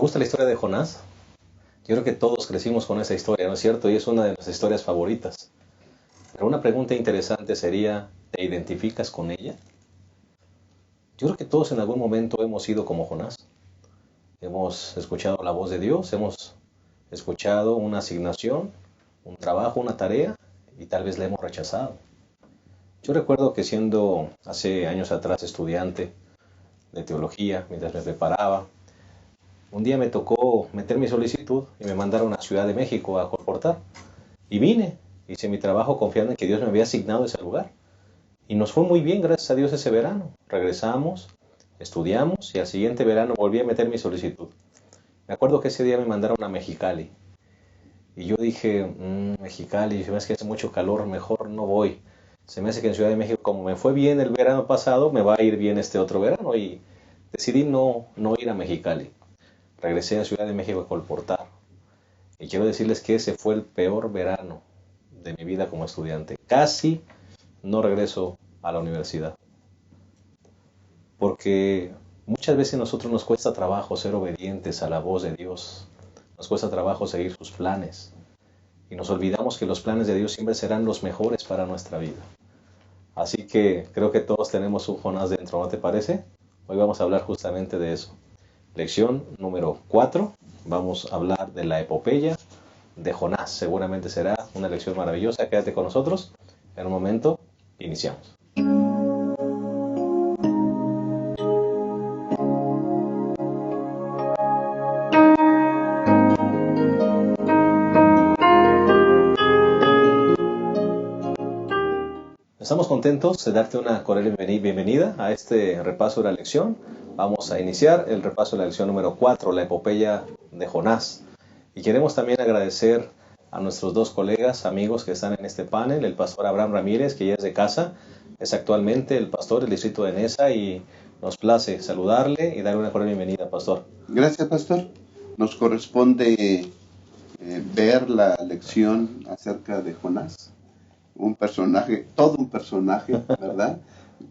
gusta la historia de Jonás? Yo creo que todos crecimos con esa historia, ¿no es cierto? Y es una de nuestras historias favoritas. Pero una pregunta interesante sería, ¿te identificas con ella? Yo creo que todos en algún momento hemos sido como Jonás. Hemos escuchado la voz de Dios, hemos escuchado una asignación, un trabajo, una tarea, y tal vez la hemos rechazado. Yo recuerdo que siendo hace años atrás estudiante de teología, mientras me preparaba, un día me tocó meter mi solicitud y me mandaron a Ciudad de México a colportar. Y vine, hice mi trabajo confiando en que Dios me había asignado ese lugar. Y nos fue muy bien, gracias a Dios, ese verano. Regresamos, estudiamos y al siguiente verano volví a meter mi solicitud. Me acuerdo que ese día me mandaron a Mexicali. Y yo dije, Mexicali, se me hace que hace mucho calor, mejor no voy. Se me hace que en Ciudad de México, como me fue bien el verano pasado, me va a ir bien este otro verano. Y decidí no ir a Mexicali. Regresé a Ciudad de México a colportar. Y quiero decirles que ese fue el peor verano de mi vida como estudiante. Casi no regreso a la universidad. Porque muchas veces a nosotros nos cuesta trabajo ser obedientes a la voz de Dios. Nos cuesta trabajo seguir sus planes. Y nos olvidamos que los planes de Dios siempre serán los mejores para nuestra vida. Así que creo que todos tenemos un Jonás dentro, ¿no te parece? Hoy vamos a hablar justamente de eso. Lección número 4. Vamos a hablar de la epopeya de Jonás. Seguramente será una lección maravillosa. Quédate con nosotros. En un momento, iniciamos. Estamos contentos de darte una cordial bienvenida a este repaso de la lección. Vamos a iniciar el repaso de la lección número 4, la epopeya de Jonás. Y queremos también agradecer a nuestros dos colegas, amigos que están en este panel, el pastor Abraham Ramírez, que ya es de casa, es actualmente el pastor del distrito de Neza y nos place saludarle y darle una cordial bienvenida, pastor. Gracias, pastor. Nos corresponde ver la lección acerca de Jonás. Un personaje, todo un personaje, ¿verdad?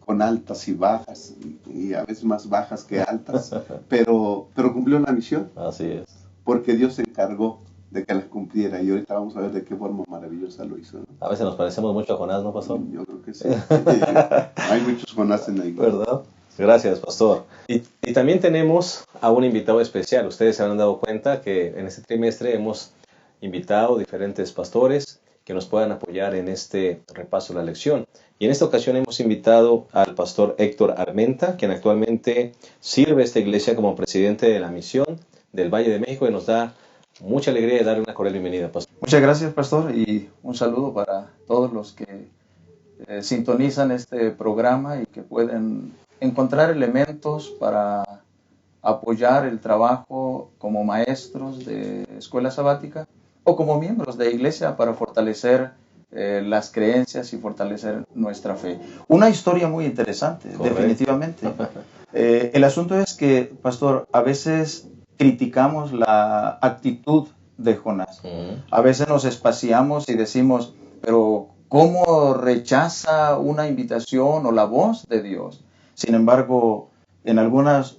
Con altas y bajas, y a veces más bajas que altas, pero cumplió la misión. Así es. Porque Dios se encargó de que la cumpliera, y ahorita vamos a ver de qué forma maravillosa lo hizo, ¿no? A veces nos parecemos mucho a Jonás, ¿no, pastor? Yo creo que sí. Hay muchos Jonás en la iglesia. ¿Verdad? Gracias, pastor. Y también tenemos a un invitado especial. Ustedes se habrán dado cuenta que en este trimestre hemos invitado diferentes pastores que nos puedan apoyar en este repaso de la lección. Y en esta ocasión hemos invitado al pastor Héctor Armenta, quien actualmente sirve a esta iglesia como presidente de la misión del Valle de México, y nos da mucha alegría de darle una cordial bienvenida, pastor. Muchas gracias, pastor, y un saludo para todos los que sintonizan este programa y que pueden encontrar elementos para apoyar el trabajo como maestros de escuela sabática o como miembros de iglesia para fortalecer las creencias y fortalecer nuestra fe. Una historia muy interesante, Correcto. Definitivamente. El asunto es que, pastor, a veces criticamos la actitud de Jonás. A veces nos espaciamos y decimos, pero ¿cómo rechaza una invitación o la voz de Dios? Sin embargo, en algunas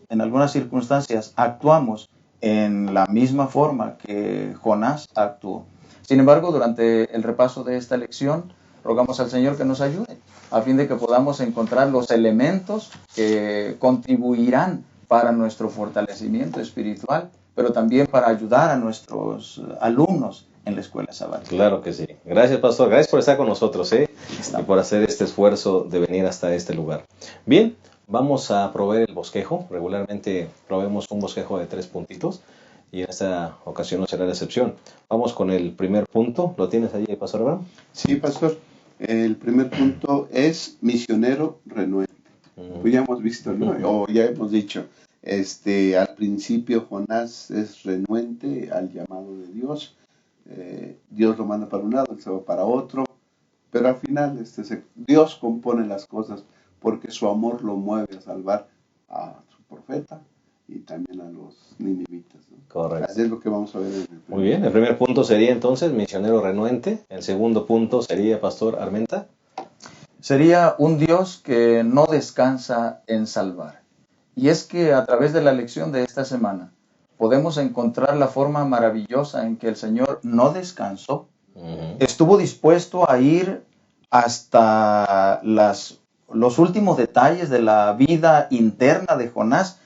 circunstancias actuamos en la misma forma que Jonás actuó. Sin embargo, durante el repaso de esta lección, rogamos al Señor que nos ayude, a fin de que podamos encontrar los elementos que contribuirán para nuestro fortalecimiento espiritual, pero también para ayudar a nuestros alumnos en la escuela sabática. Claro que sí. Gracias, pastor. Gracias por estar con nosotros, y por hacer este esfuerzo de venir hasta este lugar. Bien, vamos a proveer el bosquejo. Regularmente proveemos un bosquejo de 3 puntitos y en esta ocasión no será la excepción. Vamos con el primer punto. ¿Lo tienes allí, pastor Abraham? Sí, pastor. El primer punto es misionero renuente. Pues ya hemos visto, ¿no? O ya hemos dicho, al principio Jonás es renuente al llamado de Dios. Dios lo manda para un lado, él se va para otro, pero al final Dios compone las cosas porque su amor lo mueve a salvar a su profeta y también a los ninivitas, ¿no? Correcto. Así es lo que vamos a ver en el primer. Muy bien, el primer punto sería entonces misionero renuente. El segundo punto sería, pastor Armenta. Sería un Dios que no descansa en salvar. Y es que a través de la lección de esta semana podemos encontrar la forma maravillosa en que el Señor no descansó. Estuvo dispuesto a ir hasta los últimos detalles de la vida interna de Jonás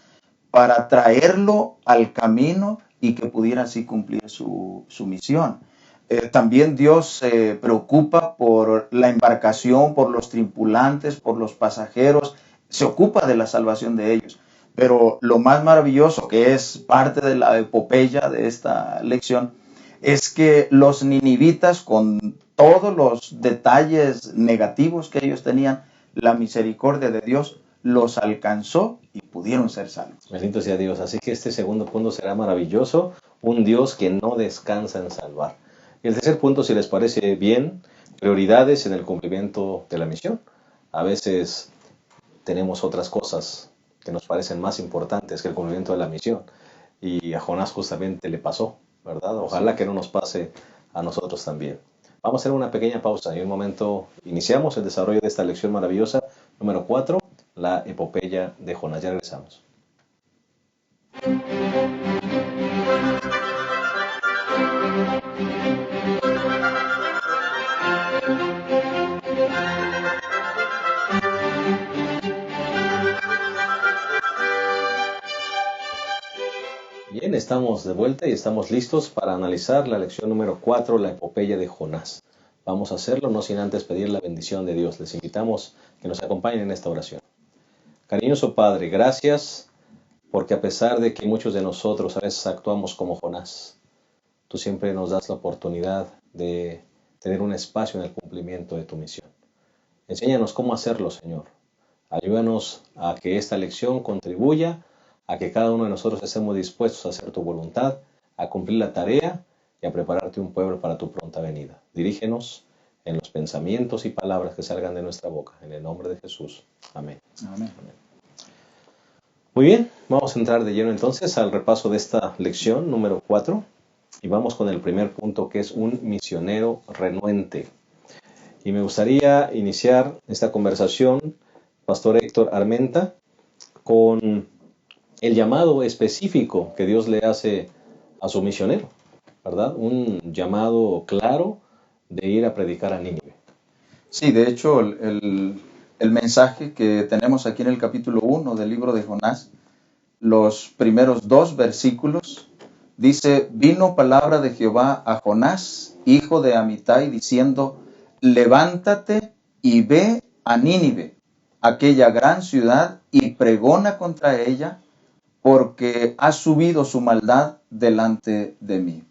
para traerlo al camino y que pudiera así cumplir su misión. También Dios se preocupa por la embarcación, por los tripulantes, por los pasajeros, se ocupa de la salvación de ellos. Pero lo más maravilloso, que es parte de la epopeya de esta lección, es que los ninivitas, con todos los detalles negativos que ellos tenían, la misericordia de Dios los alcanzó y pudieron ser salvos. Bendito sea Dios. Así que este segundo punto será maravilloso, un Dios que no descansa en salvar. Y el tercer punto, si les parece bien, prioridades en el cumplimiento de la misión. A veces tenemos otras cosas que nos parecen más importantes que el cumplimiento de la misión. Y a Jonás justamente le pasó, ¿verdad? Ojalá que no nos pase a nosotros también. Vamos a hacer una pequeña pausa y en un momento iniciamos el desarrollo de esta lección maravillosa, número 4, la epopeya de Jonás. Ya regresamos. Bien, estamos de vuelta y estamos listos para analizar la lección número 4, la epopeya de Jonás. Vamos a hacerlo no sin antes pedir la bendición de Dios. Les invitamos que nos acompañen en esta oración. Cariñoso Padre, gracias porque a pesar de que muchos de nosotros a veces actuamos como Jonás, tú siempre nos das la oportunidad de tener un espacio en el cumplimiento de tu misión. Enséñanos cómo hacerlo, Señor. Ayúdanos a que esta lección contribuya a que cada uno de nosotros estemos dispuestos a hacer tu voluntad, a cumplir la tarea y a prepararte un pueblo para tu pronta venida. Dirígenos en los pensamientos y palabras que salgan de nuestra boca. En el nombre de Jesús. Amén. Amén. Muy bien, vamos a entrar de lleno entonces al repaso de esta lección número 4 y vamos con el primer punto, que es un misionero renuente. Y me gustaría iniciar esta conversación, Pastor Héctor Armenta, con el llamado específico que Dios le hace a su misionero, ¿verdad? Un llamado claro de ir a predicar a Nínive. Sí, de hecho, el mensaje que tenemos aquí en el capítulo 1 del libro de Jonás, los primeros 2 versículos, dice: vino palabra de Jehová a Jonás, hijo de Amitai, diciendo: levántate y ve a Nínive, aquella gran ciudad, y pregona contra ella, porque ha subido su maldad delante de mí.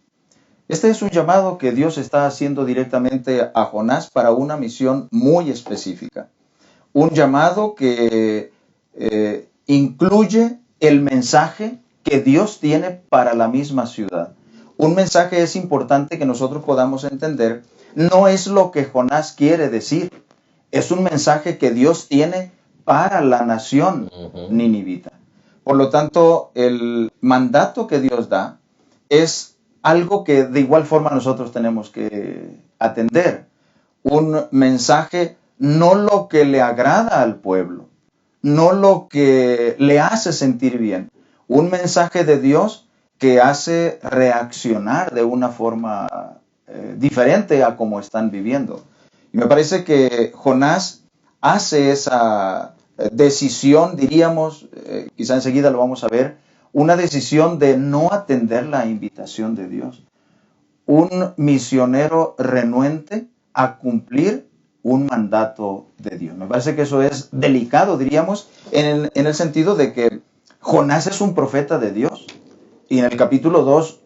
Este es un llamado que Dios está haciendo directamente a Jonás para una misión muy específica. Un llamado que incluye el mensaje que Dios tiene para la misma ciudad. Un mensaje es importante que nosotros podamos entender. No es lo que Jonás quiere decir. Es un mensaje que Dios tiene para la nación ninivita. Por lo tanto, el mandato que Dios da es algo que de igual forma nosotros tenemos que atender. Un mensaje, no lo que le agrada al pueblo, no lo que le hace sentir bien. Un mensaje de Dios que hace reaccionar de una forma diferente a como están viviendo. Y me parece que Jonás hace esa decisión, diríamos, quizá enseguida lo vamos a ver, una decisión de no atender la invitación de Dios. Un misionero renuente a cumplir un mandato de Dios. Me parece que eso es delicado, diríamos, en el sentido de que Jonás es un profeta de Dios. Y en el capítulo 2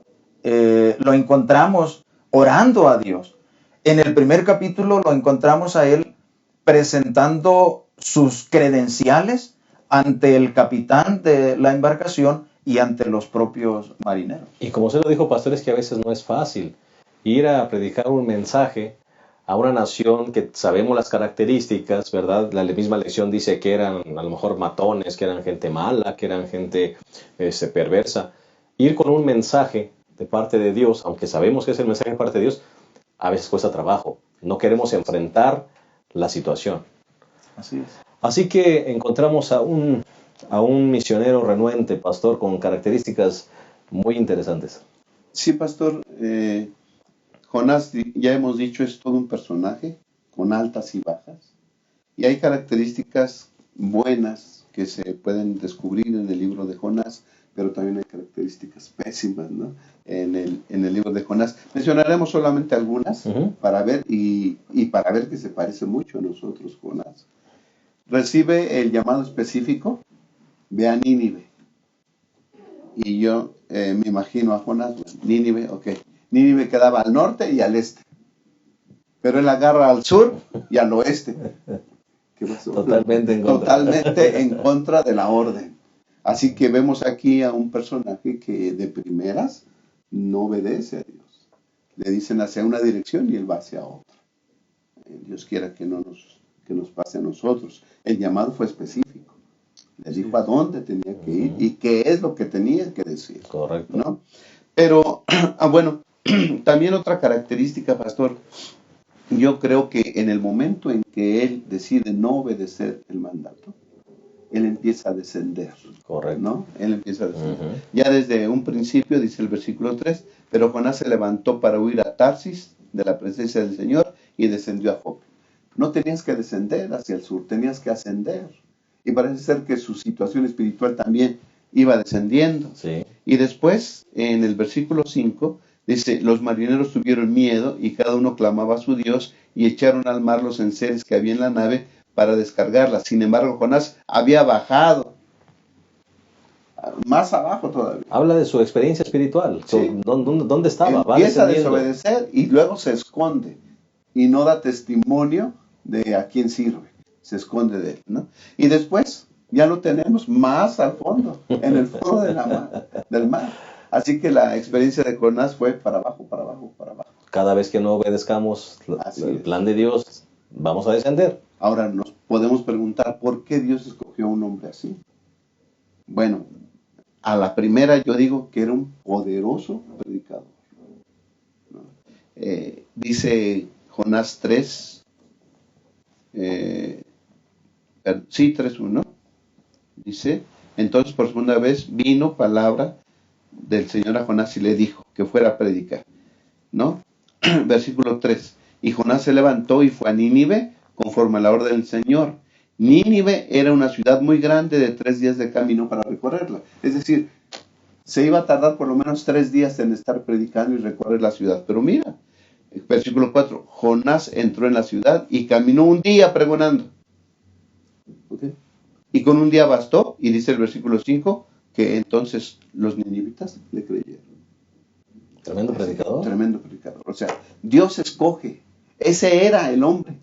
lo encontramos orando a Dios. En el primer capítulo lo encontramos a él presentando sus credenciales ante el capitán de la embarcación y ante los propios marineros. Y como se lo dijo, pastor, es que a veces no es fácil ir a predicar un mensaje a una nación que sabemos las características, ¿verdad? La misma lección dice que eran a lo mejor matones, que eran gente mala, que eran gente perversa. Ir con un mensaje de parte de Dios, aunque sabemos que es el mensaje de parte de Dios, a veces cuesta trabajo. No queremos enfrentar la situación. Así es. Así que encontramos a un misionero renuente, pastor, con características muy interesantes. Sí, pastor. Jonás, ya hemos dicho, es todo un personaje con altas y bajas. Y hay características buenas que se pueden descubrir en el libro de Jonás, pero también hay características pésimas, ¿no? En el libro de Jonás. Mencionaremos solamente algunas para ver y para ver que se parece mucho a nosotros, Jonás. Recibe el llamado específico, ve a Nínive. Y yo me imagino a Jonás, bueno, Nínive, ok. Nínive quedaba al norte y al este. Pero él agarra al sur y al oeste. ¿Qué pasó? Totalmente en contra. Totalmente en contra de la orden. Así que vemos aquí a un personaje que de primeras no obedece a Dios. Le dicen hacia una dirección y él va hacia otra. Dios quiera que nos pase a nosotros. El llamado fue específico. Le dijo a dónde tenía que ir y qué es lo que tenía que decir. Correcto. ¿No? Pero, bueno, también otra característica, pastor, yo creo que en el momento en que él decide no obedecer el mandato, él empieza a descender. Correcto. ¿No? Él empieza a descender. Ya desde un principio, dice el versículo 3, pero Jonás se levantó para huir a Tarsis de la presencia del Señor y descendió a Jope. No tenías que descender hacia el sur, tenías que ascender. Y parece ser que su situación espiritual también iba descendiendo. Sí. Y después, en el versículo 5, dice, los marineros tuvieron miedo y cada uno clamaba a su Dios y echaron al mar los enseres que había en la nave para descargarla. Sin embargo, Jonás había bajado más abajo todavía. Habla de su experiencia espiritual. Sí. ¿Dónde estaba? Empieza a Va descendiendo. desobedecer y luego se esconde y no da testimonio de a quién sirve. Se esconde de él, ¿no? Y después ya lo tenemos más al fondo, en el fondo del mar. Así que la experiencia de Jonás fue para abajo, para abajo, para abajo. Cada vez que no obedezcamos el plan de Dios, vamos a descender. Ahora nos podemos preguntar, ¿por qué Dios escogió a un hombre así? Bueno, a la primera yo digo que era un poderoso predicador. ¿No? Dice Jonás 3, 3:1, dice, entonces por segunda vez vino palabra del Señor a Jonás y le dijo que fuera a predicar, ¿no? Versículo 3, y Jonás se levantó y fue a Nínive conforme a la orden del Señor. Nínive era una ciudad muy grande de 3 días de camino para recorrerla. Es decir, se iba a tardar por lo menos 3 días en estar predicando y recorrer la ciudad. Pero mira, versículo 4, Jonás entró en la ciudad y caminó un día pregonando. ¿Okay? Y con un día bastó, y dice el versículo 5, que entonces los ninivitas le creyeron. Tremendo predicador. Tremendo predicador. O sea, Dios escoge. Ese era el hombre.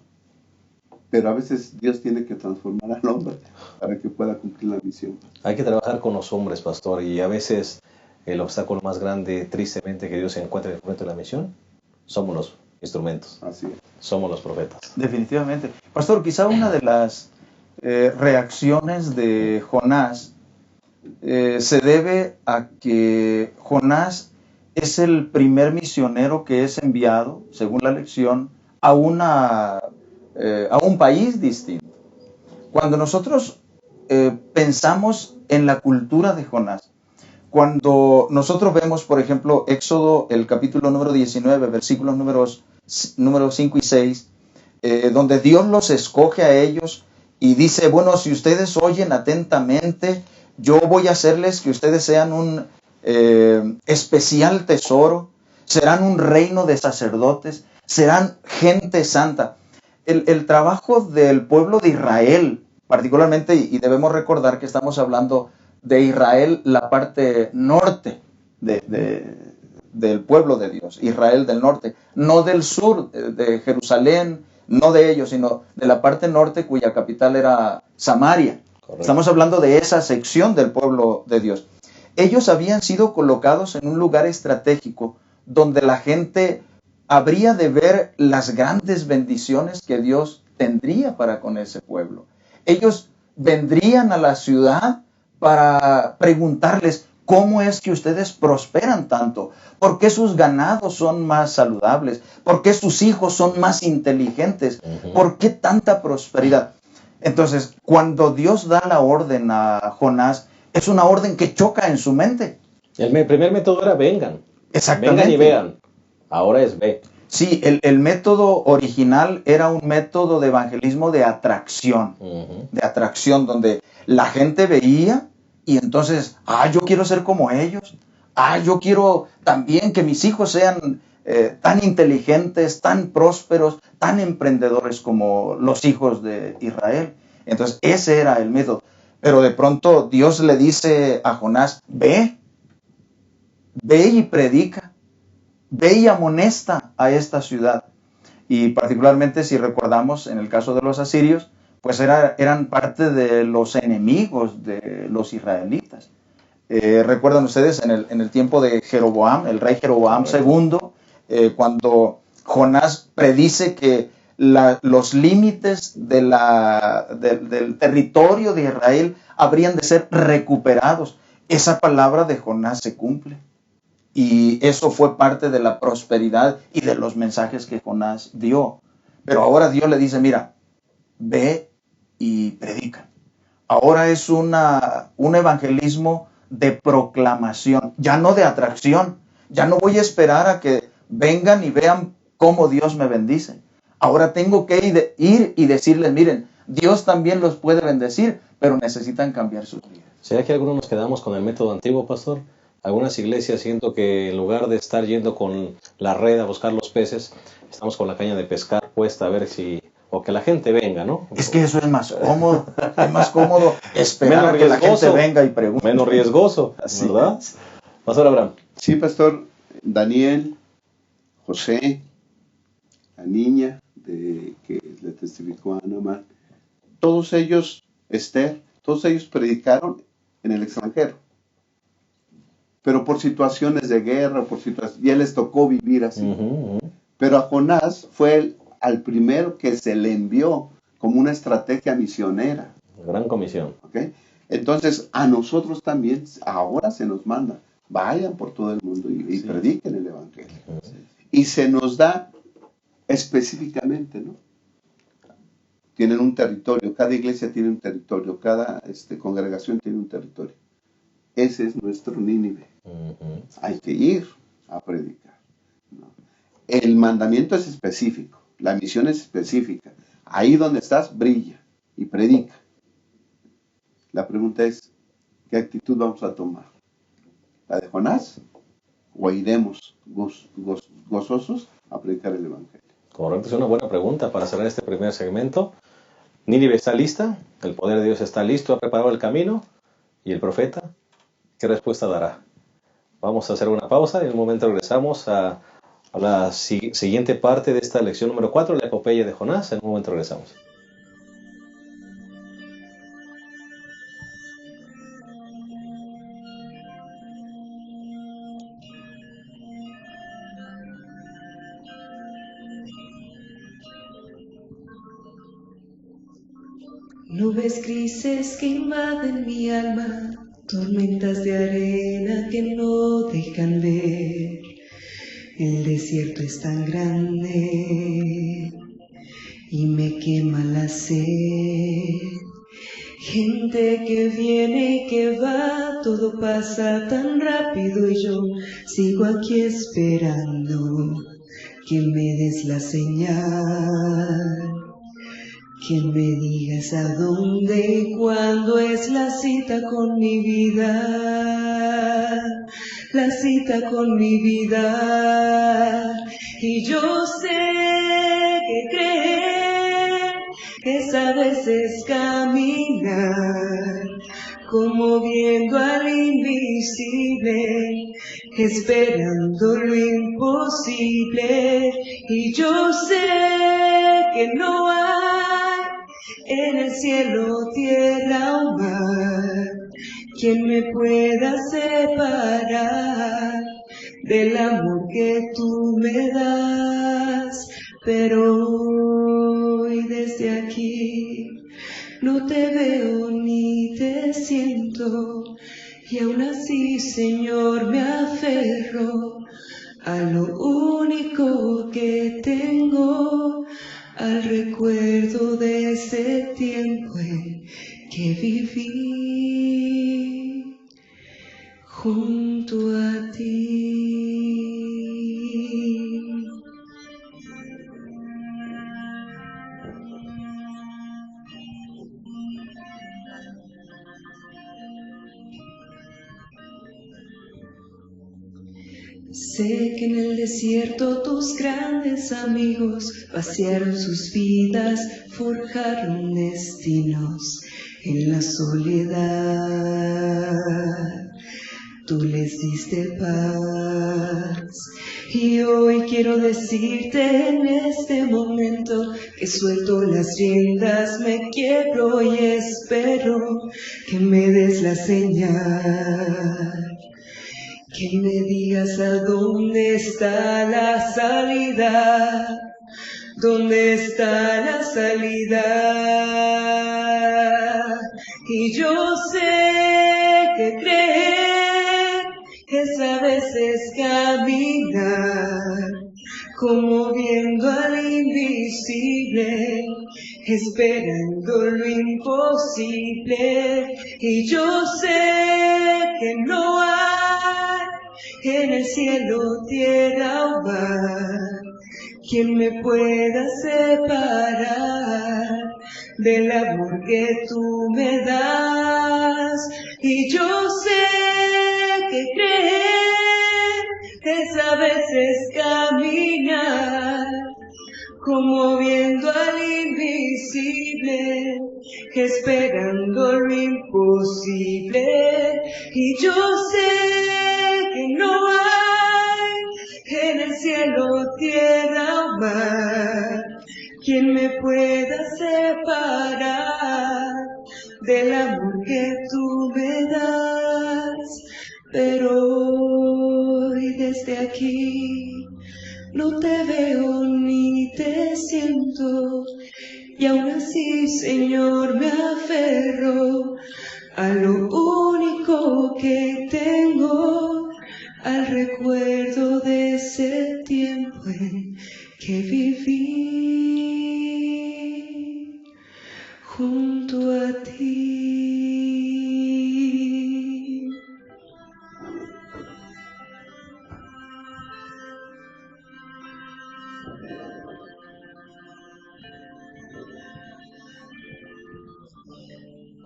Pero a veces Dios tiene que transformar al hombre para que pueda cumplir la misión. Hay que trabajar con los hombres, pastor, y a veces el obstáculo más grande, tristemente, que Dios se encuentra en el momento de la misión, somos los instrumentos. Así es. Somos los profetas. Definitivamente. Pastor, quizá una de las reacciones de Jonás se debe a que Jonás es el primer misionero que es enviado, según la lección, a un país distinto. Cuando nosotros pensamos en la cultura de Jonás, cuando nosotros vemos, por ejemplo, Éxodo, el capítulo número 19, versículos números 5 y 6, donde Dios los escoge a ellos y dice, bueno, si ustedes oyen atentamente, yo voy a hacerles que ustedes sean un especial tesoro, serán un reino de sacerdotes, serán gente santa. El trabajo del pueblo de Israel, particularmente, y debemos recordar que estamos hablando de Israel, la parte norte del pueblo de Dios, Israel del norte, no del sur de Jerusalén, no de ellos, sino de la parte norte cuya capital era Samaria. Correcto. Estamos hablando de esa sección del pueblo de Dios. Ellos habían sido colocados en un lugar estratégico donde la gente habría de ver las grandes bendiciones que Dios tendría para con ese pueblo. Ellos vendrían a la ciudad para preguntarles, ¿cómo es que ustedes prosperan tanto? ¿Por qué sus ganados son más saludables? ¿Por qué sus hijos son más inteligentes? ¿Por qué tanta prosperidad? Entonces, cuando Dios da la orden a Jonás, es una orden que choca en su mente. Primer método era vengan. Exactamente. Vengan y vean. Ahora es ve. Sí, el método original era un método de evangelismo de atracción, donde la gente veía y entonces, yo quiero ser como ellos, yo quiero también que mis hijos sean tan inteligentes, tan prósperos, tan emprendedores como los hijos de Israel. Entonces, ese era el método. Pero de pronto Dios le dice a Jonás, ve y predica. Ve y amonesta a esta ciudad. Y particularmente si recordamos en el caso de los asirios, pues eran parte de los enemigos de los israelitas. Recuerdan ustedes en el tiempo de Jeroboam, el rey Jeroboam II, cuando Jonás predice que los límites del territorio de Israel habrían de ser recuperados. Esa palabra de Jonás se cumple. Y eso fue parte de la prosperidad y de los mensajes que Jonás dio. Pero ahora Dios le dice, mira, ve y predica. Ahora es un evangelismo de proclamación, ya no de atracción. Ya no voy a esperar a que vengan y vean cómo Dios me bendice. Ahora tengo que ir y decirles, miren, Dios también los puede bendecir, pero necesitan cambiar sus vidas. ¿Será que algunos nos quedamos con el método antiguo, pastor? Algunas iglesias siento que en lugar de estar yendo con la red a buscar los peces, estamos con la caña de pescar puesta a ver o que la gente venga, ¿no? Es que eso es más cómodo, esperar a que la gente venga y pregunte. Menos riesgoso, Así ¿verdad? es. Pastor Abraham. Sí, pastor. Daniel, José, la niña que le testificó a Naamán, todos ellos, Esther, todos ellos predicaron en el extranjero. Pero por situaciones de guerra, ya les tocó vivir así. Pero a Jonás fue al primero que se le envió como una estrategia misionera. Gran comisión. ¿Okay? Entonces, a nosotros también ahora se nos manda, vayan por todo el mundo y prediquen el evangelio. Y se nos da específicamente, ¿no? Tienen un territorio, cada iglesia tiene un territorio, cada congregación tiene un territorio. Ese es nuestro Nínive. Hay que ir a predicar, ¿no? El mandamiento es específico, la misión es específica. Ahí donde estás, brilla y predica. La pregunta es, ¿qué actitud vamos a tomar? ¿La de Jonás? ¿O iremos gozosos a predicar el evangelio? Correcto, es una buena pregunta para cerrar este primer segmento. Nínive está lista, el poder de Dios está listo, ha preparado el camino, y el profeta, ¿qué respuesta dará? Vamos a hacer una pausa y en un momento regresamos a la siguiente parte de esta lección número 4, la epopeya de Jonás. En un momento regresamos. Nubes grises que invaden mi alma, tormentas de arena que no dejan ver. El desierto es tan grande y me quema la sed. Gente que viene y que va, todo pasa tan rápido y yo sigo aquí esperando que me des la señal. Que me digas a dónde y cuándo es la cita con mi vida, la cita con mi vida. Y yo sé que creer es a veces caminar, como viendo al invisible, esperando lo imposible. Y yo sé que no hay en el cielo, tierra o mar, quien me pueda separar del amor que tú me das. Pero hoy desde aquí no te veo ni te siento, y aún así, Señor, me aferro a lo único que tengo, al recuerdo de ese tiempo en que viví junto junto a ti. Sé que en el desierto tus grandes amigos vaciaron sus vidas, forjaron destinos en la soledad. Tú les diste paz y hoy quiero decirte en este momento que suelto las riendas, me quiebro y espero que me des la señal. Que me digas a dónde está la salida, dónde está la salida. Y yo sé que creer es a veces caminar, como viendo al invisible, esperando lo imposible. Y yo sé que no hay en el cielo, tierra o mar quien me pueda separar del amor que tú me das. Y yo sé que creer es a veces caminar, como viendo al invisible, esperando lo imposible. Y yo sé que no hay en el cielo, tierra o mar quien me pueda separar del amor que tú me das. Pero hoy desde aquí no te veo ni te siento, y aún así, Señor, me aferro a lo único que tengo, al recuerdo de ese tiempo en que viví junto a ti.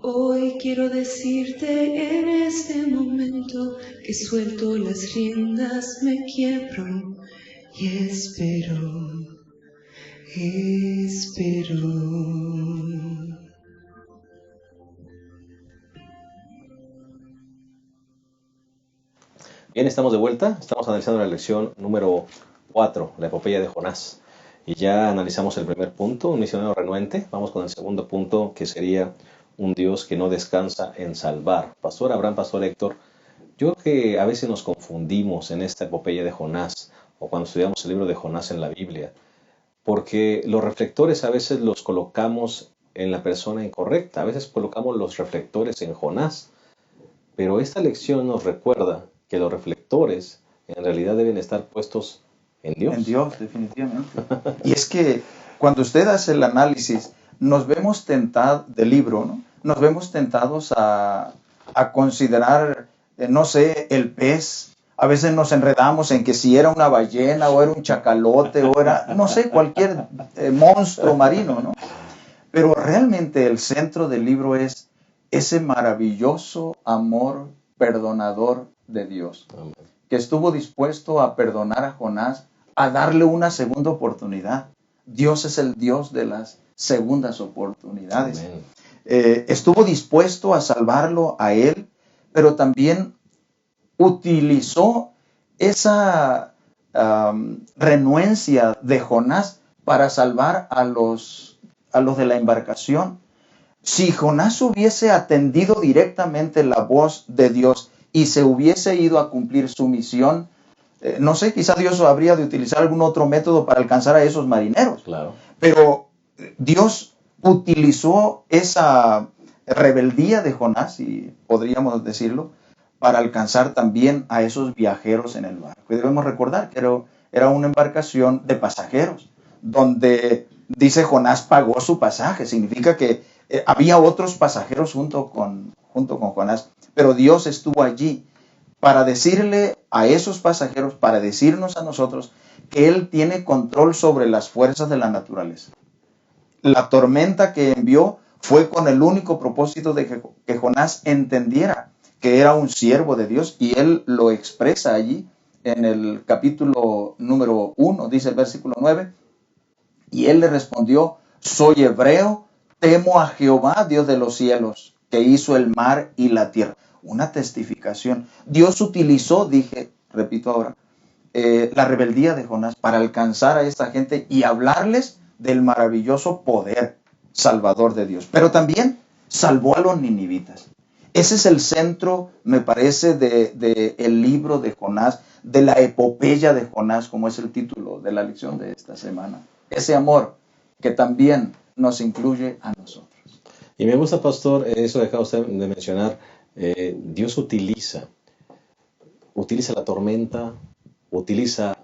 Hoy quiero decirte en este momento que suelto las riendas, me quiebro y espero. Bien, estamos de vuelta. Estamos analizando la lección número 4, la epopeya de Jonás. Y ya analizamos el primer punto, un misionero renuente. Vamos con el segundo punto, que sería un Dios que no descansa en salvar. Pastor Abraham, Pastor Héctor, yo creo que a veces nos confundimos en esta epopeya de Jonás, o cuando estudiamos el libro de Jonás en la Biblia, porque los reflectores a veces los colocamos en la persona incorrecta. A veces colocamos los reflectores en Jonás. Pero esta lección nos recuerda que los reflectores en realidad deben estar puestos en Dios. En Dios, definitivamente. Y es que cuando usted hace el análisis, nos vemos tentados, del libro, ¿no? Nos vemos tentados a considerar, no sé, el pez. A veces nos enredamos en que si era una ballena o era un chacalote o era, no sé, cualquier monstruo marino, ¿no? Pero realmente el centro del libro es ese maravilloso amor perdonador de Dios, Amén. que estuvo dispuesto a perdonar a Jonás, a darle una segunda oportunidad. Dios es el Dios de las segundas oportunidades. Amén. Estuvo dispuesto a salvarlo a él, pero también utilizó esa renuencia de Jonás para salvar a los de la embarcación. Si Jonás hubiese atendido directamente la voz de Dios y se hubiese ido a cumplir su misión, no sé, quizá Dios habría de utilizar algún otro método para alcanzar a esos marineros. Claro. Pero Dios utilizó esa rebeldía de Jonás, si podríamos decirlo, para alcanzar también a esos viajeros en el barco. Y debemos recordar que era una embarcación de pasajeros, donde dice Jonás pagó su pasaje. Significa que había otros pasajeros junto con Jonás, pero Dios estuvo allí para decirle a esos pasajeros, para decirnos a nosotros que Él tiene control sobre las fuerzas de la naturaleza. La tormenta que envió fue con el único propósito de que Jonás entendiera que era un siervo de Dios, y él lo expresa allí en el capítulo número 1, dice el versículo 9, y él le respondió: soy hebreo, temo a Jehová, Dios de los cielos, que hizo el mar y la tierra. Una testificación. Dios utilizó, repito ahora, la rebeldía de Jonás para alcanzar a esta gente y hablarles del maravilloso poder salvador de Dios. Pero también salvó a los ninivitas. Ese es el centro, me parece, de el libro de Jonás, de la epopeya de Jonás, como es el título de la lección de esta semana. Ese amor que también nos incluye a nosotros. Y me gusta, pastor, eso que acaba usted de mencionar. Dios utiliza la tormenta, utiliza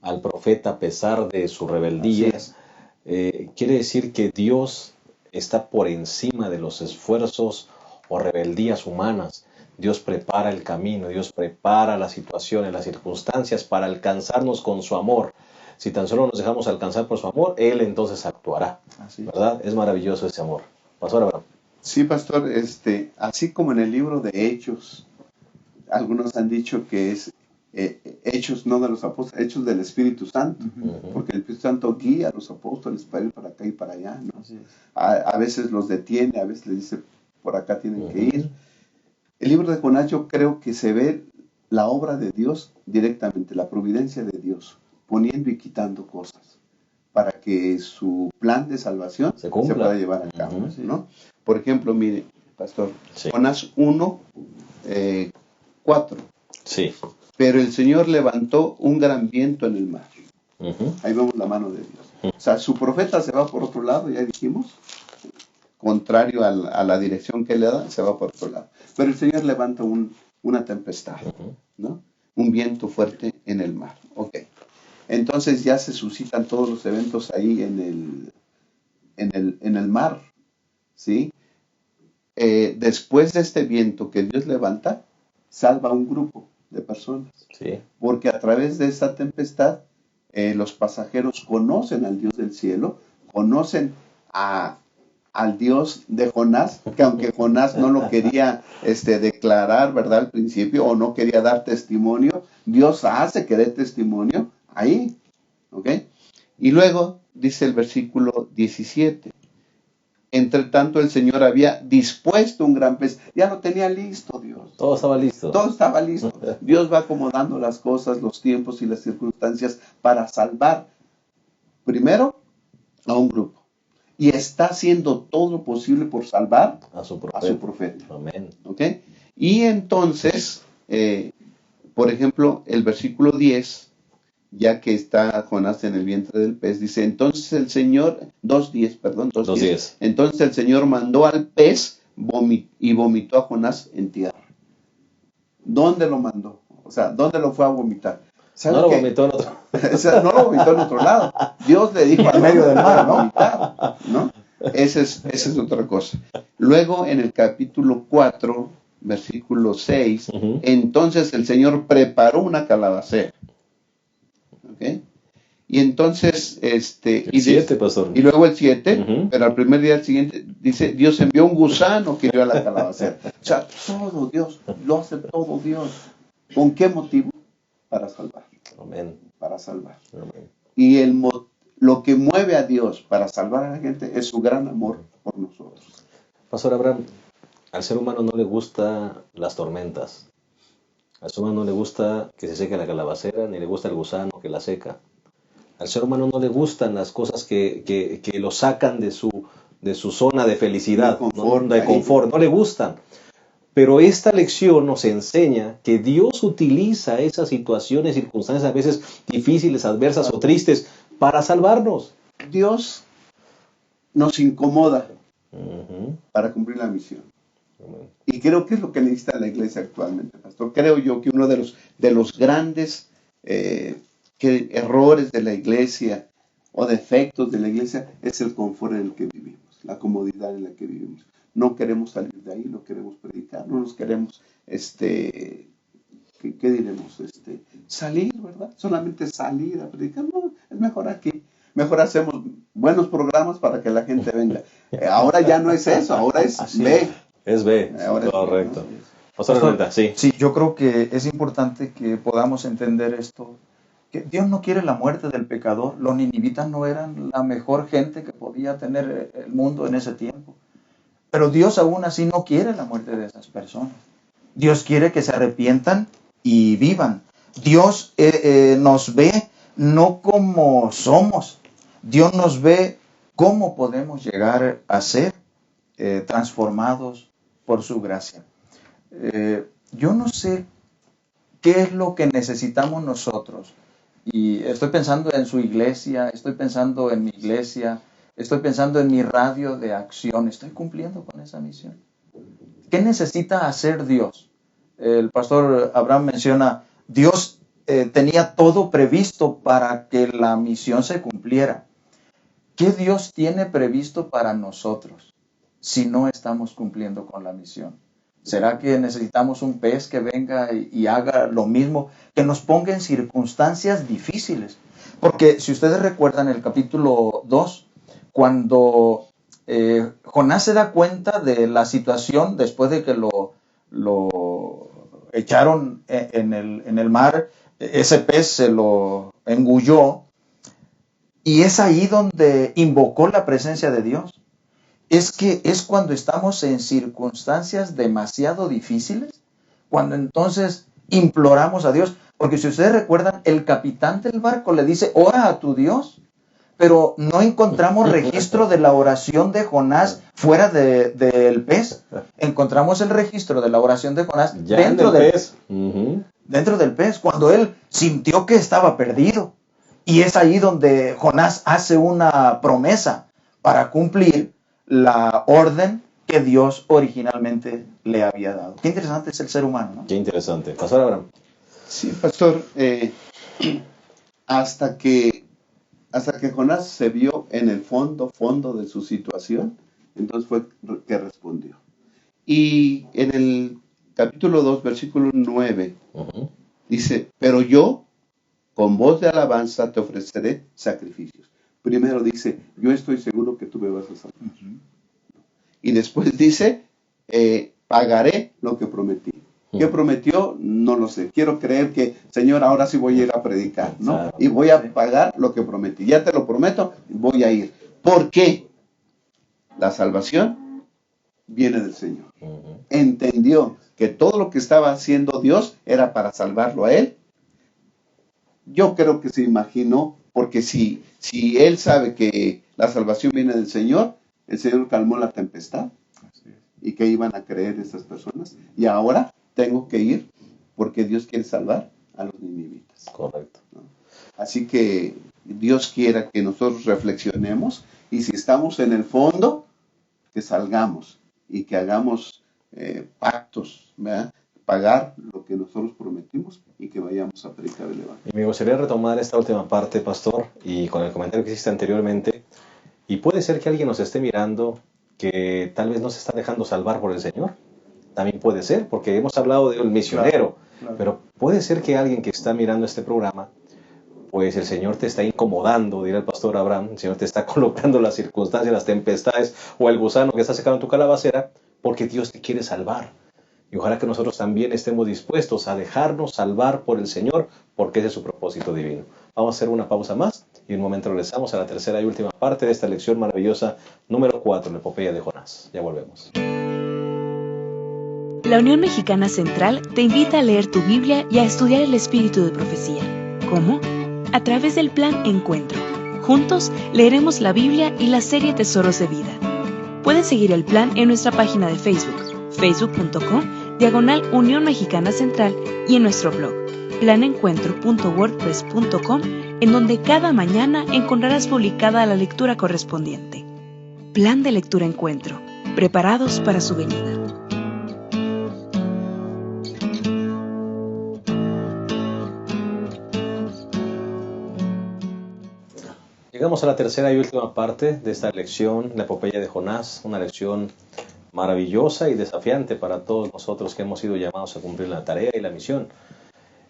al profeta a pesar de su rebeldía. Quiere decir que Dios está por encima de los esfuerzos o rebeldías humanas. Dios prepara el camino, Dios prepara las situaciones, las circunstancias para alcanzarnos con su amor. Si tan solo nos dejamos alcanzar por su amor, Él entonces actuará. ¿Verdad? Es maravilloso ese amor. Pastor Abraham. Sí, pastor, así como en el libro de Hechos, algunos han dicho que es Hechos no de los apóstoles, Hechos del Espíritu Santo, porque el Espíritu Santo guía a los apóstoles para ir para acá y para allá, ¿no? A veces los detiene, a veces les dice por acá tienen que ir. El libro de Jonás, yo creo que se ve la obra de Dios directamente, la providencia de Dios, poniendo y quitando cosas para que su plan de salvación se pueda llevar a cabo, ¿no? Por ejemplo, mire, pastor, Jonás 1, 4. Sí. Pero el Señor levantó un gran viento en el mar. Ahí vemos la mano de Dios. O sea, su profeta se va por otro lado, ya dijimos, contrario a la dirección que le da, se va por otro lado. Pero el Señor levanta una tempestad, ¿no? Un viento fuerte en el mar. Ok. Entonces ya se suscitan todos los eventos ahí en el mar, ¿sí? Después de este viento que Dios levanta, salva a un grupo de personas. Sí. Porque a través de esta tempestad, los pasajeros conocen al Dios del cielo, conocen al Dios de Jonás, que aunque Jonás no lo quería declarar, ¿verdad? Al principio, o no quería dar testimonio, Dios hace que dé testimonio ahí, ¿ok? Y luego dice el versículo 17, entre tanto el Señor había dispuesto un gran pez, ya lo tenía listo Dios. Todo estaba listo. Todo estaba listo. Dios va acomodando las cosas, los tiempos y las circunstancias para salvar primero a un grupo. Y está haciendo todo lo posible por salvar a su profeta. Amén. ¿Okay? Y entonces, por ejemplo, el versículo 10, ya que está Jonás en el vientre del pez, dice, entonces el Señor, 2:10. Entonces el Señor mandó al pez y vomitó a Jonás en tierra. ¿Dónde lo mandó? O sea, ¿dónde lo fue a vomitar? No lo vomitó en otro. O sea, no lo vomitó en otro lado. Dios le dijo en medio del mar, ¿no? Vomitar, ¿no? Esa es otra cosa. Luego, en el capítulo 4, versículo 6, entonces el Señor preparó una calabacera. ¿Ok? Y entonces, el 7, pastor. Y luego el 7, pero al primer día siguiente, dice, Dios envió un gusano que dio a la calabacera. O sea, todo Dios, lo hace todo Dios. ¿Con qué motivo? Para salvar. Amén. Para salvar. Amén. Y lo que mueve a Dios para salvar a la gente es su gran amor por nosotros. Pastor Abraham, al ser humano no le gustan las tormentas. Al ser humano no le gusta que se seque la calabacera, ni le gusta el gusano que la seca. Al ser humano no le gustan las cosas que lo sacan de su zona de felicidad, de confort, no le gustan. Pero esta lección nos enseña que Dios utiliza esas situaciones, circunstancias a veces difíciles, adversas o tristes para salvarnos. Dios nos incomoda para cumplir la misión. Y creo que es lo que necesita la iglesia actualmente, pastor. Creo yo que uno de los grandes errores de la iglesia o defectos de la iglesia es el confort en el que vivimos, la comodidad en la que vivimos. No queremos salir de ahí, no queremos predicar, no nos queremos ¿qué diremos? Salir, ¿verdad? Solamente salir a predicar. No, es mejor aquí. Mejor hacemos buenos programas para que la gente venga. Ahora ya no es eso, ahora es ve. Es B, Ahora es correcto. B, ¿no? Pastor Armenta, sí. Sí, yo creo que es importante que podamos entender esto, que Dios no quiere la muerte del pecador. Los ninivitas no eran la mejor gente que podía tener el mundo en ese tiempo. Pero Dios aún así no quiere la muerte de esas personas. Dios quiere que se arrepientan y vivan. Dios nos ve no como somos. Dios nos ve cómo podemos llegar a ser transformados por su gracia. Yo no sé qué es lo que necesitamos nosotros. Y estoy pensando en su iglesia, estoy pensando en mi iglesia, estoy pensando en mi radio de acción. Estoy cumpliendo con esa misión. ¿Qué necesita hacer Dios? El pastor Abraham menciona, Dios tenía todo previsto para que la misión se cumpliera. ¿Qué Dios tiene previsto para nosotros si no estamos cumpliendo con la misión? ¿Será que necesitamos un pez que venga y haga lo mismo? Que nos ponga en circunstancias difíciles. Porque si ustedes recuerdan el capítulo 2, cuando Jonás se da cuenta de la situación después de que lo echaron en el mar, ese pez se lo engulló, y es ahí donde invocó la presencia de Dios. Es que es cuando estamos en circunstancias demasiado difíciles, cuando entonces imploramos a Dios. Porque si ustedes recuerdan, el capitán del barco le dice, ora a tu Dios, pero no encontramos registro de la oración de Jonás fuera del pez. Encontramos el registro de la oración de Jonás Ya dentro en el del pez. dentro del pez, cuando él sintió que estaba perdido. Y es ahí donde Jonás hace una promesa para cumplir la orden que Dios originalmente le había dado. Qué interesante es el ser humano, ¿no? Qué interesante. Pastor Abraham. Sí, pastor, hasta que Jonás se vio en el fondo de su situación, entonces fue que respondió. Y en el capítulo 2, versículo 9, dice, pero yo, con voz de alabanza, te ofreceré sacrificios. Primero dice, yo estoy seguro que tú me vas a salvar. Y después dice, pagaré lo que prometí. ¿Qué prometió? No lo sé. Quiero creer que, Señor, ahora sí voy a ir a predicar, ¿no? Claro. Y voy a pagar lo que prometí. Ya te lo prometo, voy a ir. ¿Por qué? La salvación viene del Señor. Entendió que todo lo que estaba haciendo Dios era para salvarlo a él. Yo creo que se imaginó, porque si él sabe que la salvación viene del Señor, el Señor calmó la tempestad. ¿Y que iban a creer estas personas? Y ahora tengo que ir porque Dios quiere salvar a los ninivitas. Correcto. ¿No? Así que Dios quiera que nosotros reflexionemos y si estamos en el fondo, que salgamos y que hagamos pactos, ¿verdad? Pagar lo que nosotros prometimos y que vayamos a predicar el Evangelio. Y me gustaría retomar esta última parte, pastor, y con el comentario que hiciste anteriormente. Y puede ser que alguien nos esté mirando que tal vez no se está dejando salvar por el Señor. También puede ser, porque hemos hablado del misionero, Claro. pero puede ser que alguien que está mirando este programa, pues el Señor te está incomodando, dirá el pastor Abraham, el Señor te está colocando las circunstancias, las tempestades o el gusano que está secando tu calabacera, porque Dios te quiere salvar. Y ojalá que nosotros también estemos dispuestos a dejarnos salvar por el Señor, porque ese es su propósito divino. Vamos a hacer una pausa más y en un momento regresamos a la tercera y última parte de esta lección maravillosa, número 4, la epopeya de Jonás. Ya volvemos. La Unión Mexicana Central te invita a leer tu Biblia y a estudiar el espíritu de profecía. ¿Cómo? A través del Plan Encuentro. Juntos leeremos la Biblia y la serie Tesoros de Vida. Puedes seguir el plan en nuestra página de Facebook, facebook.com/Unión Mexicana Central, y en nuestro blog, planencuentro.wordpress.com, en donde cada mañana encontrarás publicada la lectura correspondiente. Plan de Lectura Encuentro. Preparados para su venida. Llegamos a la tercera y última parte de esta lección, la epopeya de Jonás, una lección maravillosa y desafiante para todos nosotros que hemos sido llamados a cumplir la tarea y la misión.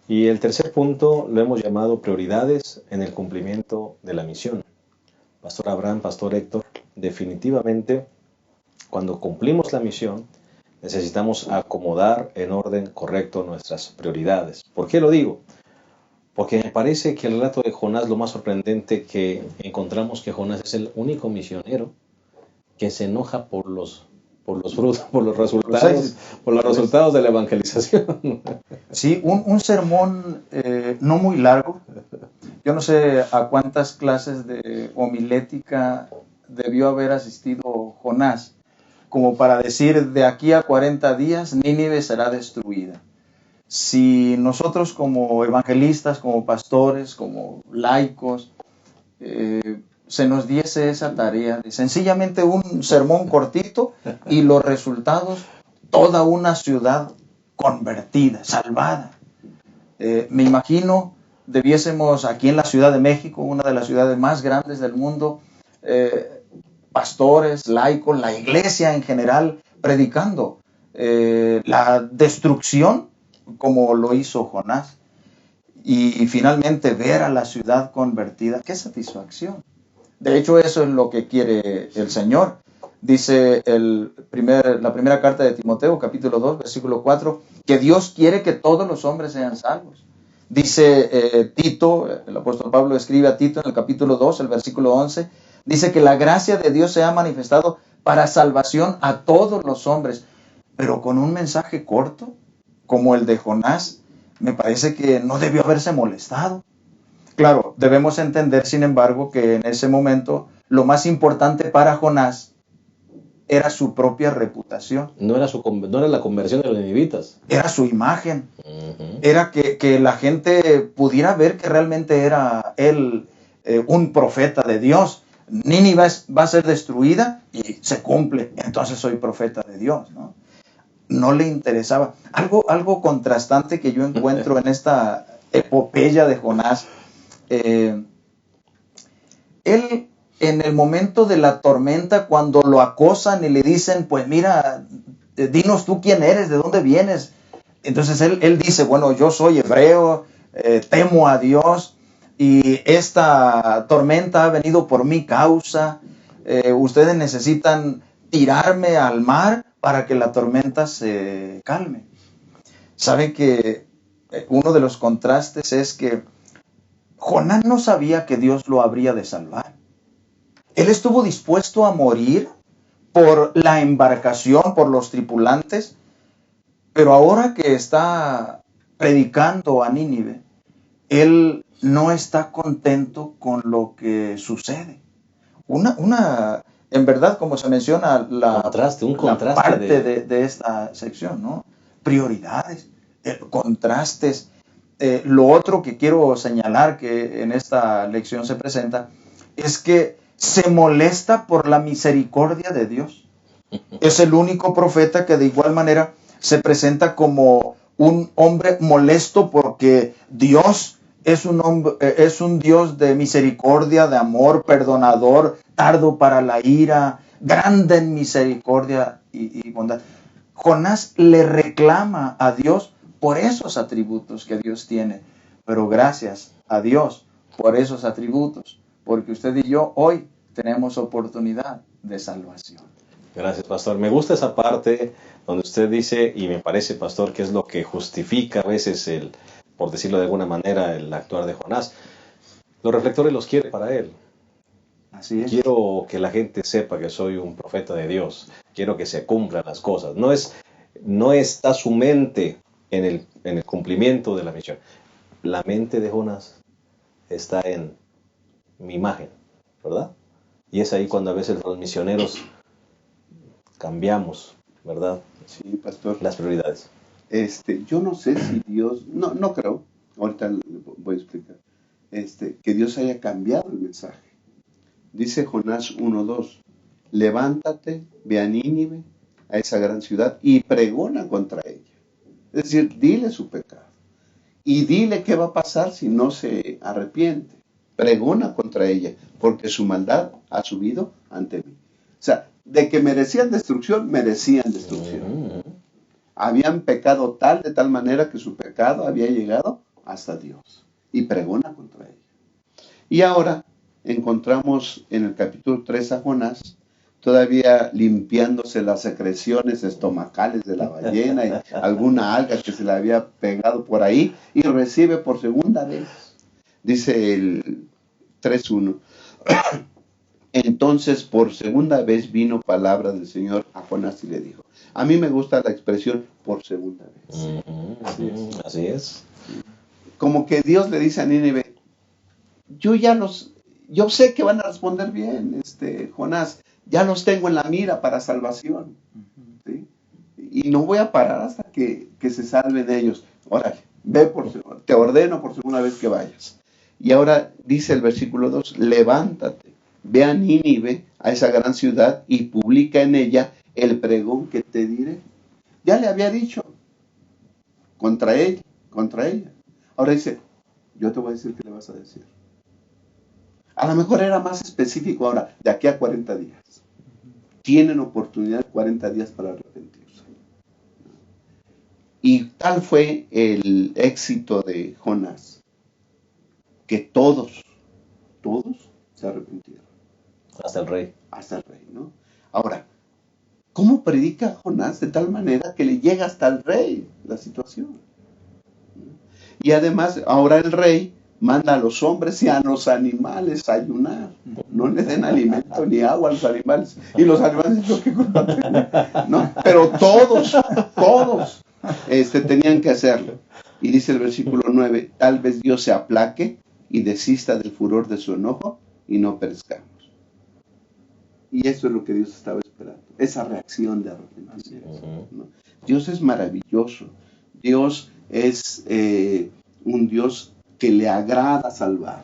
Y el tercer punto lo hemos llamado prioridades en el cumplimiento de la misión. Pastor Abraham, Pastor Héctor, definitivamente cuando cumplimos la misión necesitamos acomodar en orden correcto nuestras prioridades. ¿Por qué lo digo? Porque me parece que el relato de Jonás, lo más sorprendente que encontramos, que Jonás es el único misionero que se enoja por los frutos, por los resultados de la evangelización. Sí, un sermón no muy largo. Yo no sé a cuántas clases de homilética debió haber asistido Jonás, como para decir, de aquí a 40 días Nínive será destruida. Si nosotros como evangelistas, como pastores, como laicos, se nos diese esa tarea de sencillamente un sermón cortito y los resultados, toda una ciudad convertida, salvada. Me imagino, debiésemos aquí en la Ciudad de México, una de las ciudades más grandes del mundo, pastores, laicos, la iglesia en general, predicando la destrucción como lo hizo Jonás. Y finalmente ver a la ciudad convertida, ¡qué satisfacción! De hecho, eso es lo que quiere el Señor. Dice la primera carta de Timoteo, capítulo 2, versículo 4, que Dios quiere que todos los hombres sean salvos. Dice Tito, el apóstol Pablo escribe a Tito en el capítulo 2, el versículo 11, dice que la gracia de Dios se ha manifestado para salvación a todos los hombres, pero con un mensaje corto, como el de Jonás, me parece que no debió haberse molestado. Claro, debemos entender, sin embargo, que en ese momento lo más importante para Jonás era su propia reputación. No era la conversión de los ninivitas. Era su imagen. Era que la gente pudiera ver que realmente era él un profeta de Dios. Nínive va a ser destruida y se cumple. Entonces soy profeta de Dios, ¿no? No le interesaba. Algo contrastante que yo encuentro en esta epopeya de Jonás. Él, en el momento de la tormenta, cuando lo acosan y le dicen, pues mira, dinos tú quién eres, de dónde vienes. Entonces él dice, bueno, yo soy hebreo, temo a Dios y esta tormenta ha venido por mi causa. Ustedes necesitan tirarme al mar para que la tormenta se calme. Saben que uno de los contrastes es que Jonás no sabía que Dios lo habría de salvar. Él estuvo dispuesto a morir por la embarcación, por los tripulantes, pero ahora que está predicando a Nínive, él no está contento con lo que sucede. En verdad, como se menciona, la parte de esta sección, ¿no? Prioridades, contrastes. Lo otro que quiero señalar que en esta lección se presenta es que se molesta por la misericordia de Dios. Es el único profeta que de igual manera se presenta como un hombre molesto porque Dios es un Dios de misericordia, de amor, perdonador, tardo para la ira, grande en misericordia y bondad. Jonás le reclama a Dios por esos atributos que Dios tiene, pero gracias a Dios por esos atributos, porque usted y yo hoy tenemos oportunidad de salvación. Gracias, pastor. Me gusta esa parte donde usted dice, y me parece, pastor, que es lo que justifica a veces por decirlo de alguna manera, el actuar de Jonás. Los reflectores los quiere para él. Así es. Quiero que la gente sepa que soy un profeta de Dios. Quiero que se cumplan las cosas. No está su mente en el cumplimiento de la misión. La mente de Jonás está en mi imagen, ¿verdad? Y es ahí cuando a veces los misioneros cambiamos, ¿verdad? Sí, pastor. Las prioridades. Yo no sé si Dios, no creo, ahorita voy a explicar, que Dios haya cambiado el mensaje. Dice Jonás 1:2, levántate, ve a Nínive, a esa gran ciudad, y pregona contra ella. Es decir, dile su pecado. Y dile qué va a pasar si no se arrepiente. Pregona contra ella, porque su maldad ha subido ante mí. O sea, de que merecían destrucción, merecían destrucción. Habían pecado de tal manera que su pecado había llegado hasta Dios y pregona contra ella. Y ahora encontramos en el capítulo 3 a Jonás todavía limpiándose las secreciones estomacales de la ballena y alguna alga que se le había pegado por ahí, y recibe por segunda vez. Dice el 3:1. Entonces por segunda vez vino palabra del Señor a Jonás y le dijo. A mí me gusta la expresión por segunda vez. Así es. Como que Dios le dice a Nínive, yo sé que van a responder bien, Jonás, ya los tengo en la mira para salvación, ¿sí? Y no voy a parar hasta que se salven ellos. Órale, te ordeno por segunda vez que vayas. Y ahora dice el versículo 2, levántate, ve a Nínive, a esa gran ciudad, y publica en ella el pregón que te diré. Ya le había dicho, contra ella. Ahora dice, yo te voy a decir qué le vas a decir. A lo mejor era más específico ahora, de aquí a 40 días. Tienen oportunidad 40 días para arrepentirse. Y tal fue el éxito de Jonás, que todos se arrepintieron. Hasta el rey. ¿No? Ahora, ¿cómo predica Jonás de tal manera que le llega hasta el rey la situación? Y además, ahora el rey manda a los hombres y a los animales a ayunar. No le den alimento ni agua a los animales. Y los animales, ¿yo qué culpa tengo? ¿No? Pero todos tenían que hacerlo. Y dice el versículo 9, tal vez Dios se aplaque y desista del furor de su enojo y no perezcamos. Y eso es lo que Dios estaba esperando, esa reacción de arrepentimiento, ¿no? Dios es maravilloso. Dios es un Dios que le agrada salvar.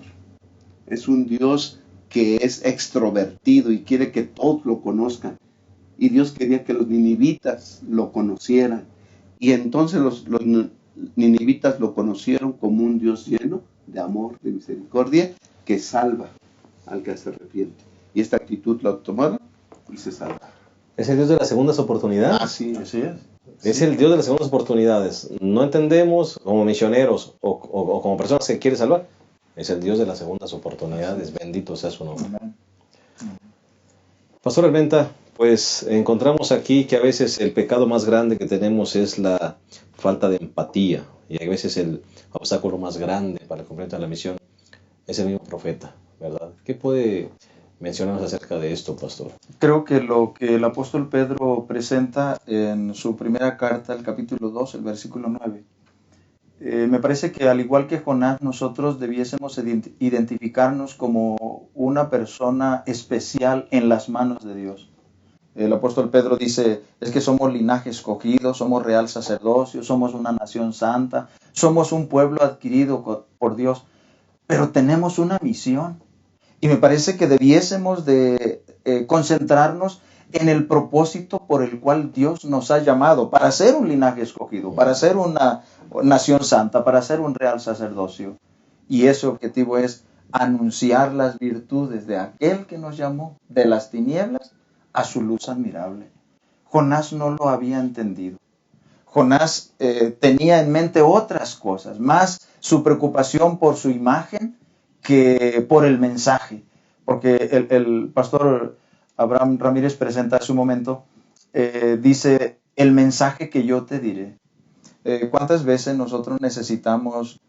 Es un Dios que es extrovertido y quiere que todos lo conozcan. Y Dios quería que los ninivitas lo conocieran. Y entonces los ninivitas lo conocieron como un Dios lleno de amor, de misericordia, que salva al que se arrepiente. Y esta actitud la tomaron y se salvaron. Es el Dios de las segundas oportunidades. Así es. Es el Dios de las segundas oportunidades. No entendemos como misioneros o como personas que quiere salvar. Es el Dios de las segundas oportunidades. Bendito sea su nombre. Pastor Armenta, pues encontramos aquí que a veces el pecado más grande que tenemos es la falta de empatía. Y a veces el obstáculo más grande para el cumplimiento de la misión es el mismo profeta, ¿verdad? ¿Qué puede mencionarnos acerca de esto, pastor? Creo que lo que el apóstol Pedro presenta en su primera carta, el capítulo 2, el versículo 9, me parece que al igual que Jonás, nosotros debiésemos identificarnos como una persona especial en las manos de Dios. El apóstol Pedro dice, es que somos linaje escogido, somos real sacerdocio, somos una nación santa, somos un pueblo adquirido por Dios, pero tenemos una misión. Y me parece que debiésemos de concentrarnos en el propósito por el cual Dios nos ha llamado, para ser un linaje escogido, para ser una nación santa, para ser un real sacerdocio. Y ese objetivo es anunciar las virtudes de aquel que nos llamó de las tinieblas a su luz admirable. Jonás no lo había entendido. Jonás tenía en mente otras cosas, más su preocupación por su imagen que por el mensaje. Porque el pastor Abraham Ramírez presenta hace un momento, dice, el mensaje que yo te diré. ¿Cuántas veces nosotros necesitamos,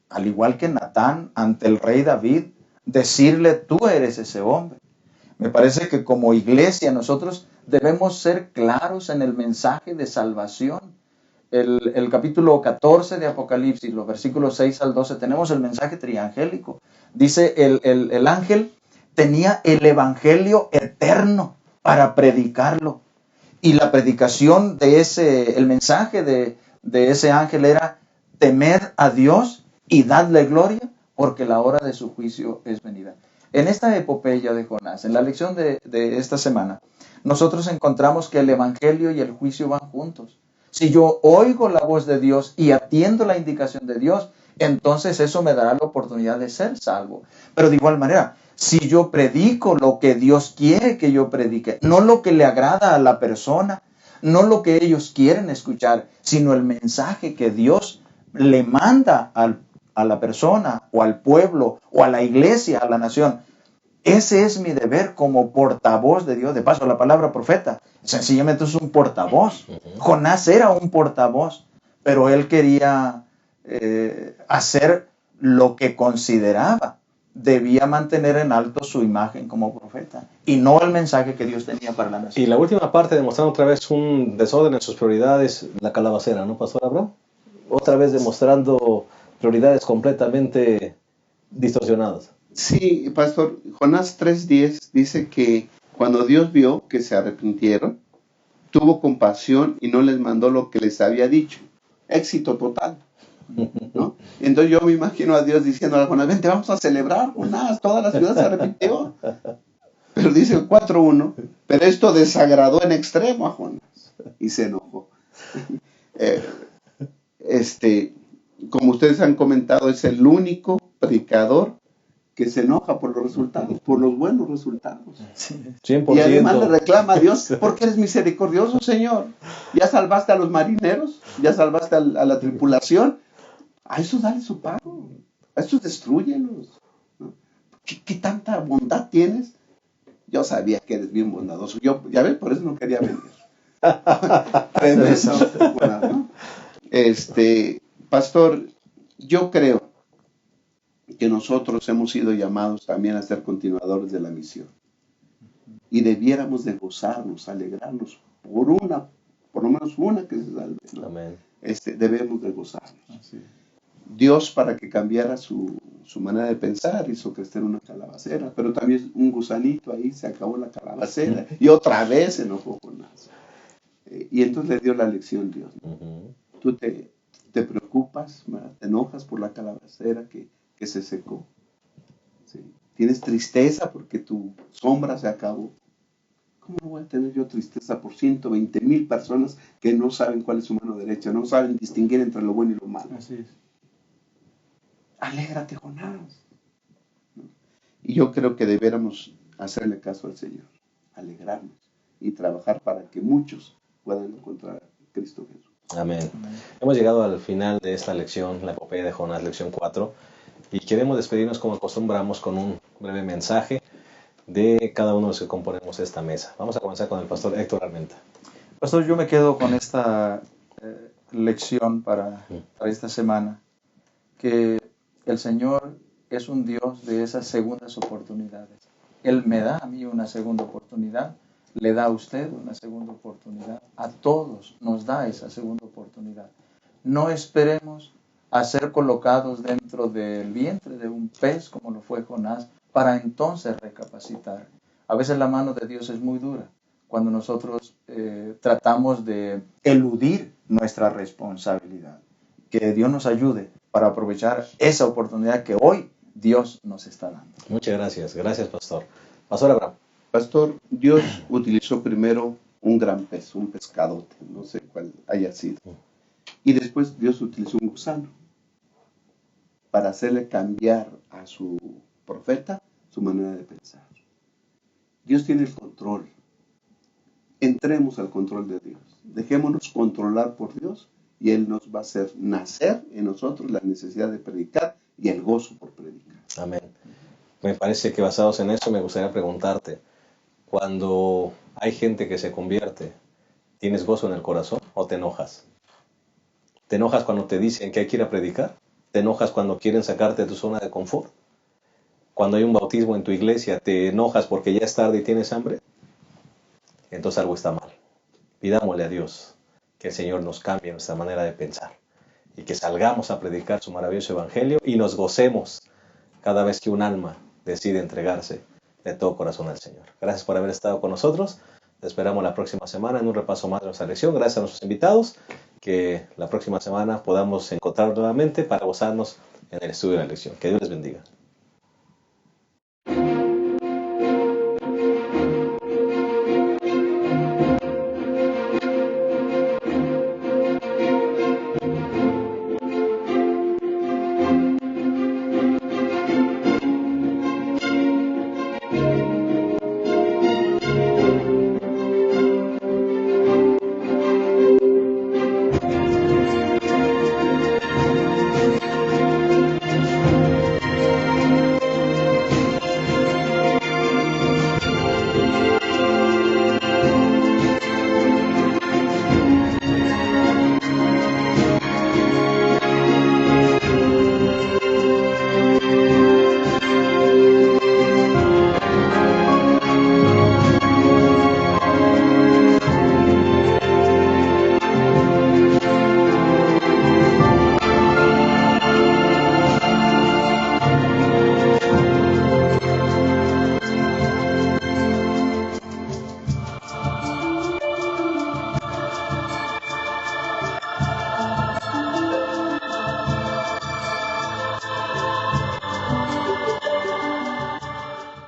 al igual que Natán, ante el rey David, decirle, tú eres ese hombre? Me parece que como iglesia nosotros debemos ser claros en el mensaje de salvación. El capítulo 14 de Apocalipsis, los versículos 6 al 12, tenemos el mensaje triangélico. Dice, el ángel tenía el evangelio eterno para predicarlo. Y la predicación de el mensaje de ese ángel era temer a Dios y dadle gloria, porque la hora de su juicio es venida. En esta epopeya de Jonás, en la lección de esta semana, nosotros encontramos que el evangelio y el juicio van juntos. Si yo oigo la voz de Dios y atiendo la indicación de Dios, entonces eso me dará la oportunidad de ser salvo. Pero de igual manera, si yo predico lo que Dios quiere que yo predique, no lo que le agrada a la persona, no lo que ellos quieren escuchar, sino el mensaje que Dios le manda a la persona o al pueblo o a la iglesia, a la nación. Ese es mi deber como portavoz de Dios. De paso, la palabra profeta sencillamente es un portavoz. Jonás era un portavoz, pero él quería hacer lo que consideraba. Debía mantener en alto su imagen como profeta y no el mensaje que Dios tenía para la nación. Y la última parte, demostrando otra vez un desorden en sus prioridades, la calabacera, ¿no, Pastor Abraham? Otra vez demostrando prioridades completamente distorsionadas. Sí, Pastor, Jonás 3:10 dice que cuando Dios vio que se arrepintieron, tuvo compasión y no les mandó lo que les había dicho. Éxito total, ¿no? Entonces yo me imagino a Dios diciendo a Jonás, vente, vamos a celebrar, Jonás, toda la ciudad se arrepintió. Pero dice el 4:1, pero esto desagradó en extremo a Jonás y se enojó. Como ustedes han comentado, es el único predicador que se enoja por los resultados, por los buenos resultados. 100%. Y además le reclama a Dios, porque eres misericordioso, Señor. Ya salvaste a los marineros, ya salvaste a la tripulación. A esos dale su pago, a esos destruyelos, ¿no? ¿Qué tanta bondad tienes? Yo sabía que eres bien bondadoso. Yo, ya ves, por eso no quería venir. ¿No? Pastor, yo creo que nosotros hemos sido llamados también a ser continuadores de la misión. Y debiéramos de gozarnos, alegrarnos por lo menos una que se salve, ¿no? Amén. Debemos de gozarnos. Dios, para que cambiara su manera de pensar, hizo crecer una calabacera, pero también un gusanito ahí, se acabó la calabacera, y otra vez se enojó Jonás. Y entonces le dio la lección Dios, ¿no? Tú te preocupas, ¿verdad? Te enojas por la calabacera que se secó. ¿Sí? Tienes tristeza porque tu sombra se acabó. ¿Cómo no voy a tener yo tristeza por 120,000 personas que no saben cuál es su mano derecha, no saben distinguir entre lo bueno y lo malo? Así es. Alégrate, Jonás. Y yo creo que debiéramos hacerle caso al Señor, alegrarnos y trabajar para que muchos puedan encontrar a Cristo Jesús. Amén. Hemos llegado al final de esta lección, la epopeya de Jonás, lección 4, y queremos despedirnos como acostumbramos con un breve mensaje de cada uno de los que componemos esta mesa. Vamos a comenzar con el pastor Héctor Armenta. Pastor, yo me quedo con esta lección para esta semana, que el Señor es un Dios de esas segundas oportunidades. Él me da a mí una segunda oportunidad, le da a usted una segunda oportunidad, a todos nos da esa segunda oportunidad. No esperemos a ser colocados dentro del vientre de un pez como lo fue Jonás, para entonces recapacitar. A veces la mano de Dios es muy dura cuando nosotros tratamos de eludir nuestra responsabilidad. Que Dios nos ayude para aprovechar esa oportunidad que hoy Dios nos está dando. Muchas gracias. Gracias, pastor. Pastor Abraham. Pastor, Dios utilizó primero un gran pez, un pescadote, no sé cuál haya sido. Y después Dios utilizó un gusano para hacerle cambiar a su profeta su manera de pensar. Dios tiene el control. Entremos al control de Dios. Dejémonos controlar por Dios y Él nos va a hacer nacer en nosotros la necesidad de predicar y el gozo por predicar. Amén. Me parece que basados en eso me gustaría preguntarte, cuando hay gente que se convierte, ¿tienes gozo en el corazón o te enojas? ¿Te enojas cuando te dicen que hay que ir a predicar? ¿Te enojas cuando quieren sacarte de tu zona de confort? Cuando hay un bautismo en tu iglesia, ¿te enojas porque ya es tarde y tienes hambre? Entonces algo está mal. Pidámosle a Dios que el Señor nos cambie nuestra manera de pensar y que salgamos a predicar su maravilloso evangelio y nos gocemos cada vez que un alma decide entregarse de todo corazón al Señor. Gracias por haber estado con nosotros. Te esperamos la próxima semana en un repaso más de nuestra lección. Gracias a nuestros invitados. Que la próxima semana podamos encontrar nuevamente para gozarnos en el estudio de la lección. Que Dios les bendiga.